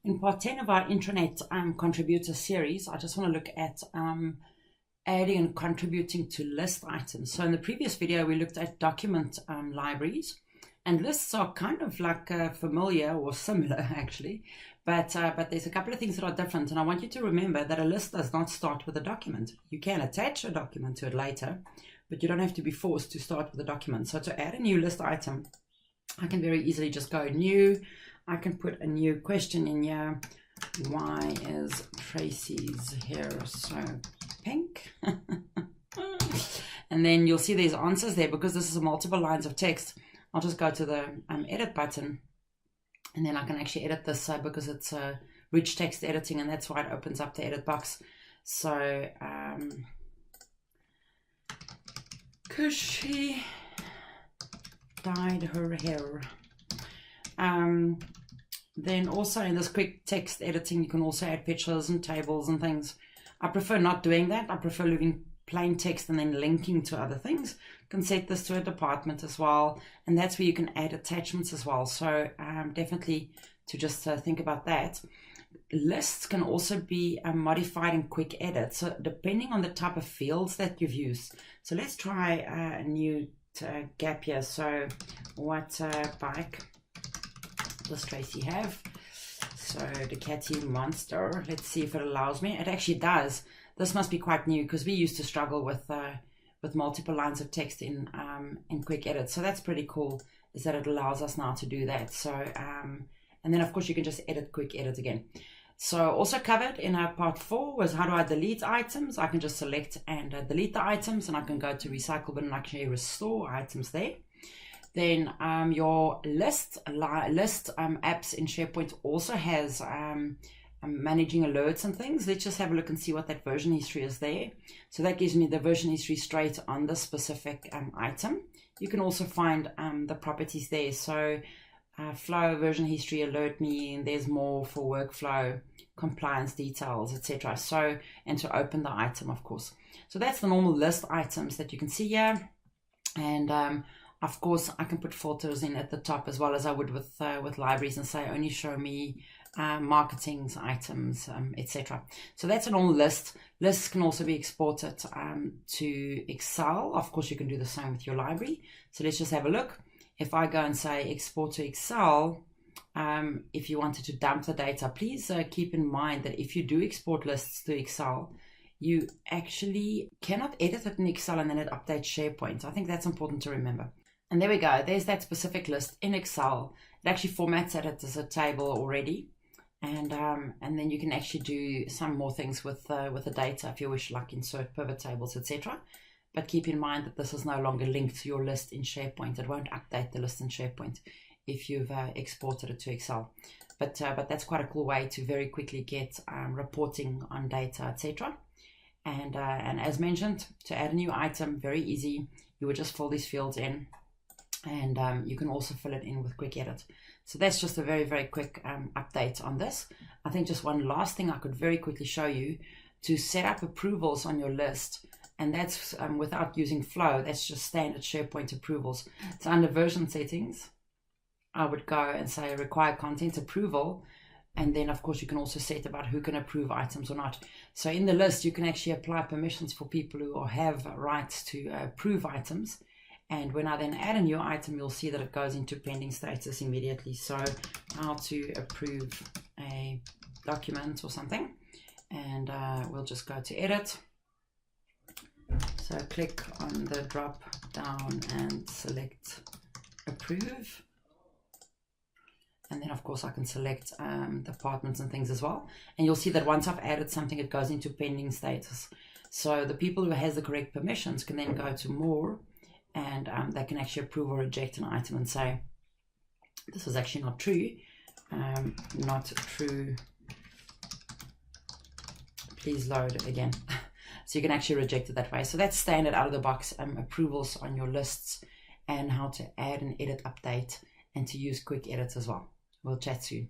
In part 10 of our Intranet contributor series, I just want to look at adding and contributing to list items. So in the previous video, we looked at document libraries, and lists are kind of like familiar or similar actually, but there's a couple of things that are different, and I want you to remember that a list does not start with a document. You can attach a document to it later, but you don't have to be forced to start with a document. So to add a new list item, I can very easily just go new. I can put a new question in here. Why is Tracy's hair so pink? And then you'll see there's answers there. Because this is multiple lines of text, I'll just go to the edit button, and then I can actually edit this because it's rich text editing, and that's why it opens up the edit box. So because she dyed her hair. Then also in this quick text editing, you can also add pictures and tables and things. I prefer not doing that. I prefer leaving plain text and then linking to other things. You can set this to a department as well, and that's where you can add attachments as well. So definitely to just think about that. Lists can also be modified in quick edit, so depending on the type of fields that you've used. So let's try a new gap here. So what bike does Tracy have? So the catty monster. Let's see if it allows me. It actually does. This must be quite new, because we used to struggle with multiple lines of text in quick edit. So that's pretty cool, is that it allows us now to do that. So and then of course you can just edit quick edit again. So also covered in our part 4 was how do I delete items. I can just select and delete the items, and I can go to recycle bin and actually restore items there. Then your list apps in SharePoint also has managing alerts and things. Let's just have a look and see what that version history is there. So that gives me the version history straight on the specific item. You can also find the properties there. So flow, version history, alert me, and there's more for workflow, compliance details, etc. So, and to open the item, of course. So that's the normal list items that you can see here. And of course, I can put filters in at the top, as well as I would with libraries, and say only show me marketing's items, etc. So that's a normal list. Lists can also be exported to Excel. Of course, you can do the same with your library. So let's just have a look. If I go and say export to Excel, if you wanted to dump the data, please keep in mind that if you do export lists to Excel, you actually cannot edit it in Excel and then it updates SharePoint. I think that's important to remember. And there we go. There's that specific list in Excel. It actually formats it as a table already. And then you can actually do some more things with the data if you wish, like insert pivot tables, etc. But keep in mind that this is no longer linked to your list in SharePoint. It won't update the list in SharePoint if you've exported it to Excel. But that's quite a cool way to very quickly get reporting on data, etc. And as mentioned, to add a new item, very easy. You would just fill these fields in, and you can also fill it in with quick edit. So that's just a very, very quick update on this. I think just one last thing I could very quickly show you to set up approvals on your list. And that's without using Flow. That's just standard SharePoint approvals. So under version settings, I would go and say require content approval. And then, of course, you can also set about who can approve items or not. So in the list, you can actually apply permissions for people who have rights to approve items. And when I then add a new item, you'll see that it goes into pending status immediately. So how to approve a document or something. And we'll just go to edit. So click on the drop down and select approve. And then of course I can select departments and things as well. And you'll see that once I've added something, it goes into pending status. So the people who has the correct permissions can then go to more, and they can actually approve or reject an item and say, this is actually not true. Not true. Please load it again. So you can actually reject it that way. So that's standard out of the box approvals on your lists, and how to add and edit, update, and to use quick edits as well. We'll chat soon.